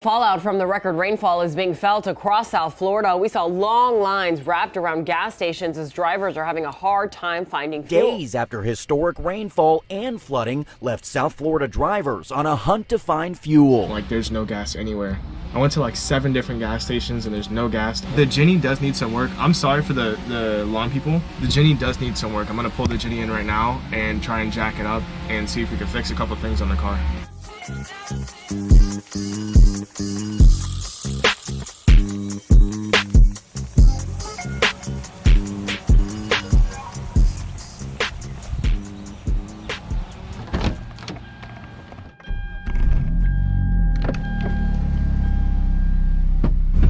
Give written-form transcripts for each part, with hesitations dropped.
Fallout from the record rainfall is being felt across South Florida. We saw long lines wrapped around gas stations as drivers are having a hard time finding fuel. Days after historic rainfall and flooding left South Florida drivers on a hunt to find fuel. Like, there's no gas anywhere. I went to like 7 different gas stations and there's no gas. The Jenny does need some work. I'm sorry for the lawn people. The Jenny does need some work. I'm gonna pull the Jenny in right now and try and jack it up and see if we can fix a couple things on the car.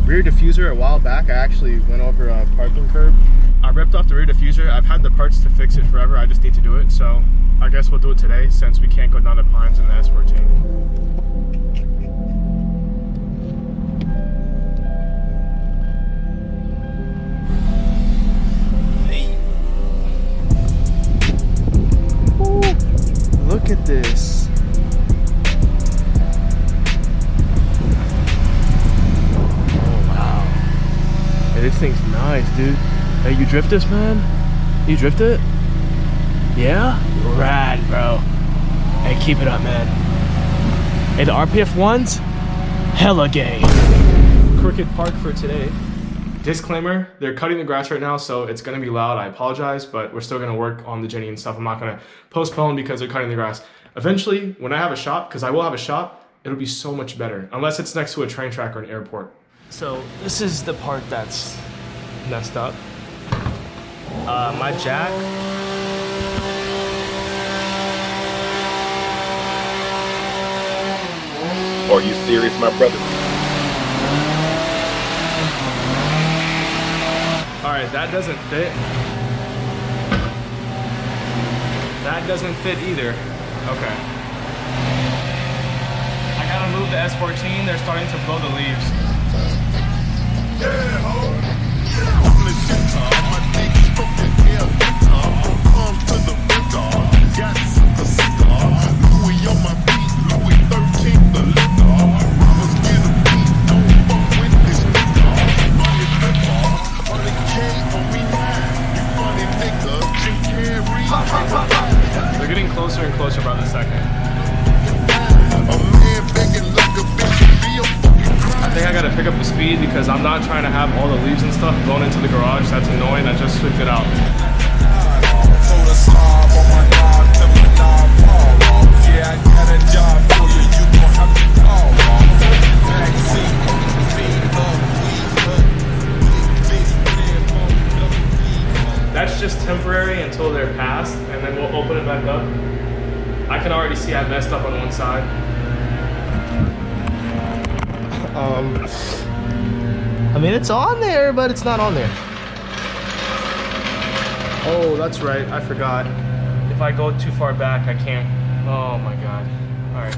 Rear diffuser a while back, I actually went over a parking curb. I ripped off the rear diffuser. I've had the parts to fix it forever. I just need to do it. So I guess we'll do it today since we can't go down to Pines in the S14. Ooh, look at this. This thing's nice, dude. Hey, you drift this, man? You drift it? Yeah? Rad, bro. Hey, keep it up, man. Hey, the RPF ones? Hella gay. Crooked Park for today. Disclaimer, they're cutting the grass right now, so it's gonna be loud. I apologize, but we're still gonna work on the Jenny and stuff. I'm not gonna postpone because they're cutting the grass. Eventually, when I have a shop, because I will have a shop, it'll be so much better. Unless it's next to a train track or an airport. So this is the part that's messed up. My jack. Are you serious, my brother? All right, that doesn't fit. That doesn't fit either. Okay. I gotta move the S14. They're starting to blow the leaves. They're getting closer and closer by the second. I think I gotta pick up the speed because I'm not trying to have all the leaves and stuff blown into the garage. That's annoying. I just swept it out. That's just temporary until they're past, and then we'll open it back up. I can already see I messed up on one side. I mean, it's on there, but it's not on there. Oh, that's right, I forgot. If I go too far back, I can't. Oh my God. All right.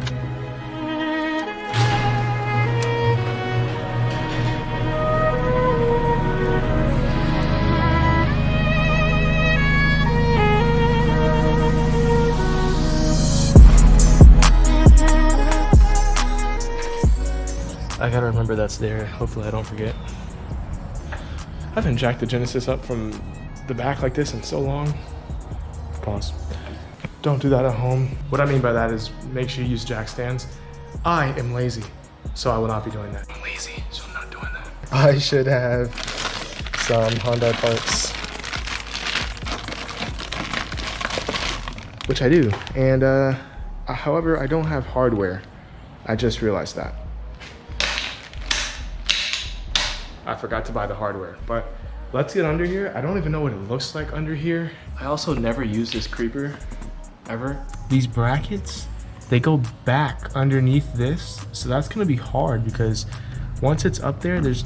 I gotta remember that's there. Hopefully I don't forget. I haven't jacked the Genesis up from the back like this in so long. Pause. Don't do that at home. What I mean by that is make sure you use jack stands. I am lazy, so I will not be doing that. I'm lazy, so I'm not doing that. I should have some Hyundai parts. Which I do. And however, I don't have hardware. I just realized that. I forgot to buy the hardware, but let's get under here. I don't even know what it looks like under here. I also never use this creeper, ever. These brackets, they go back underneath this. So that's gonna be hard because once it's up there, there's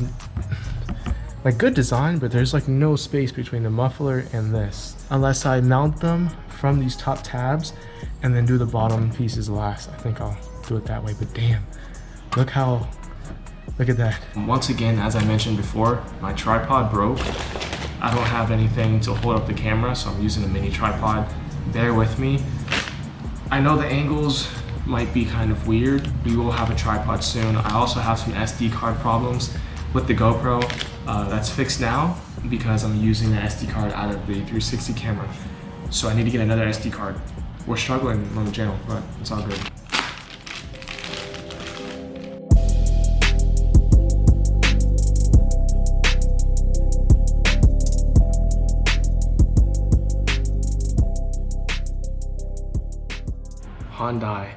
like good design, but there's like no space between the muffler and this. Unless I mount them from these top tabs and then do the bottom pieces last. I think I'll do it that way, but damn, look at that. Once again, as I mentioned before, my tripod broke. I don't have anything to hold up the camera, so I'm using a mini tripod. Bear with me. I know the angles might be kind of weird. We will have a tripod soon. I also have some SD card problems with the GoPro. That's fixed now because I'm using the SD card out of the 360 camera. So I need to get another SD card. We're struggling on the channel, but it's all good. Hyundai,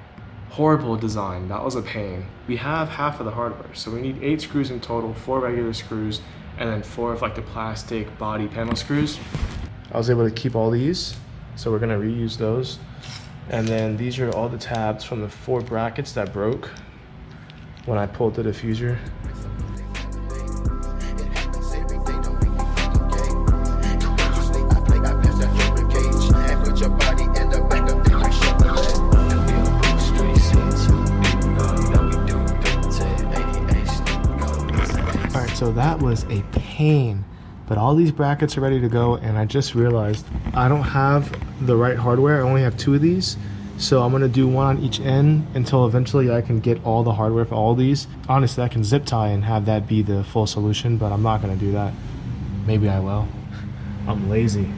horrible design, that was a pain. We have half of the hardware, so we need 8 screws in total, 4 regular screws, and then 4 of like the plastic body panel screws. I was able to keep all these, so we're gonna reuse those. And then these are all the tabs from the 4 brackets that broke when I pulled the diffuser. So that was a pain, but all these brackets are ready to go, and I just realized I don't have the right hardware. I only have 2 of these, so I'm gonna do 1 on each end until eventually I can get all the hardware for all these. Honestly, I can zip tie and have that be the full solution, but I'm not gonna do that. Maybe I will. I'm lazy.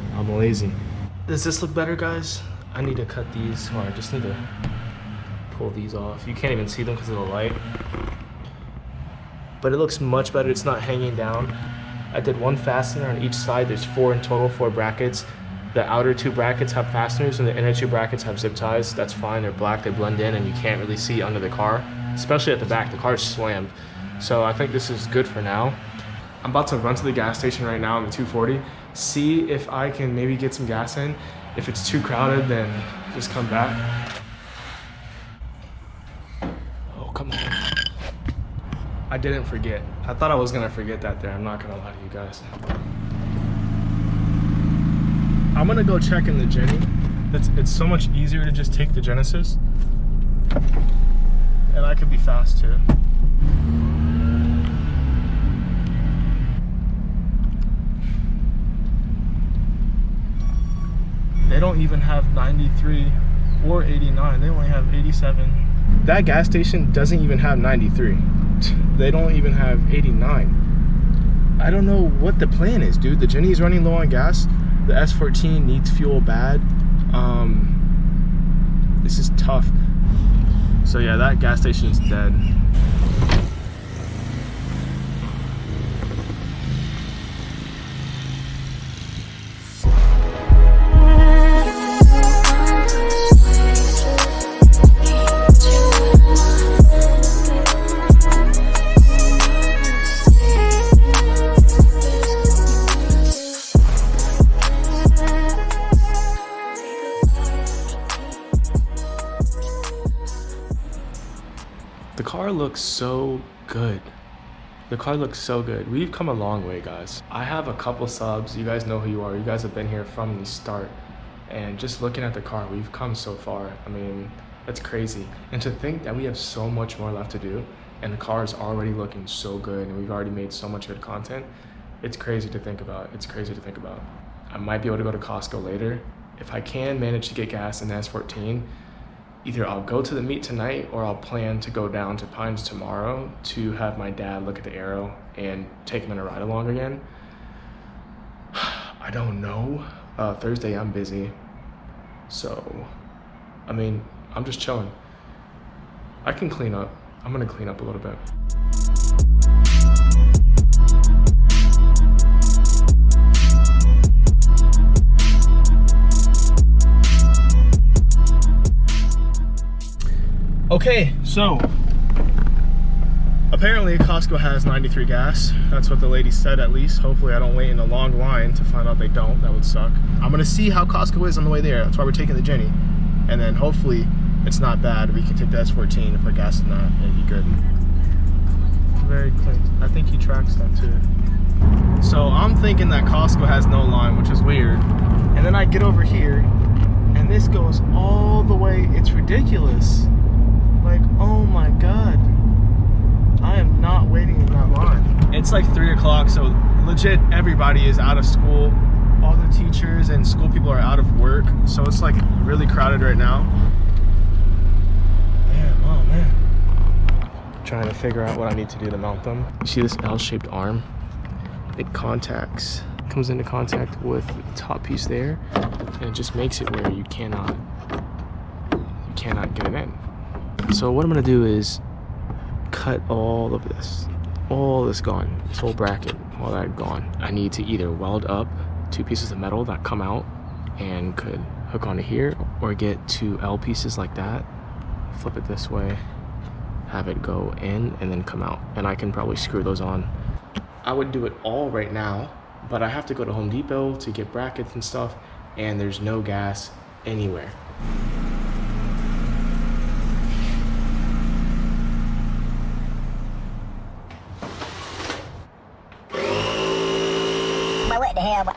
Does this look better, guys? I need to cut these, or I just need to pull these off. You can't even see them because of the light. But it looks much better. It's not hanging down. I did 1 fastener on each side. There's 4 in total, 4 brackets. The outer 2 brackets have fasteners and the inner 2 brackets have zip ties. That's fine, they're black, they blend in and you can't really see under the car, especially at the back. The car's slammed. So I think this is good for now. I'm about to run to the gas station right now on the 240, see if I can maybe get some gas in. If it's too crowded, then just come back. Oh, come on. I didn't forget. I thought I was gonna forget that there. I'm not gonna lie to you guys. I'm gonna go check in the Jenny. It's so much easier to just take the Genesis. And I could be fast too. They don't even have 93 or 89. They only have 87. That gas station doesn't even have 93. They don't even have 89. I don't know what the plan is, dude. The Jenny is running low on gas. The S14 needs fuel bad. This is tough. So yeah, that gas station is dead. The car looks so good. The car looks so good. We've come a long way, guys. I have a couple subs. You guys know who you are. You guys have been here from the start. And just looking at the car, we've come so far. I mean, that's crazy. And to think that we have so much more left to do, and the car is already looking so good, and we've already made so much good content, it's crazy to think about. It's crazy to think about. I might be able to go to Costco later. If I can manage to get gas in the S14, either I'll go to the meet tonight or I'll plan to go down to Pines tomorrow to have my dad look at the Aero and take him in a ride along again. I don't know. Thursday I'm busy. So, I mean, I'm just chilling. I can clean up. I'm gonna clean up a little bit. Okay, so apparently Costco has 93 gas. That's what the lady said, at least. Hopefully I don't wait in a long line to find out they don't. That would suck. I'm gonna see how Costco is on the way there. That's why we're taking the Jenny. And then hopefully it's not bad. We can take the S14 and put gas in that and be good. Very clean. I think he tracks that too. So I'm thinking that Costco has no line, which is weird. And then I get over here and this goes all the way. It's ridiculous. Like, oh my God, I am not waiting in that line. It's like 3 o'clock, so legit everybody is out of school. All the teachers and school people are out of work, so it's like really crowded right now. man. Trying to figure out what I need to do to mount them. You see this L-shaped arm? It comes into contact with the top piece there, and it just makes it where you cannot get it in. So what I'm gonna do is cut all of this. All this gone, this whole bracket, all that gone. I need to either weld up 2 pieces of metal that come out and could hook onto here, or get 2 L pieces like that, flip it this way, have it go in and then come out. And I can probably screw those on. I would do it all right now, but I have to go to Home Depot to get brackets and stuff, and there's no gas anywhere. What the hell?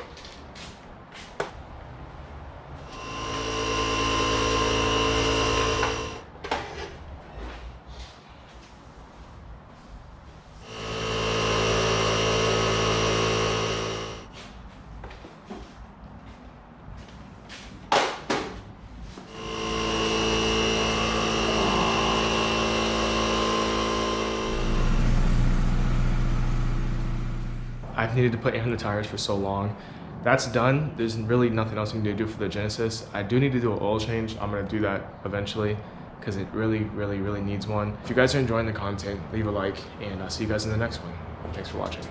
I've needed to put air in the tires for so long. That's done. There's really nothing else I need to do for the Genesis. I do need to do an oil change. I'm gonna do that eventually because it really needs one. If you guys are enjoying the content, leave a like, and I'll see you guys in the next one. Thanks for watching.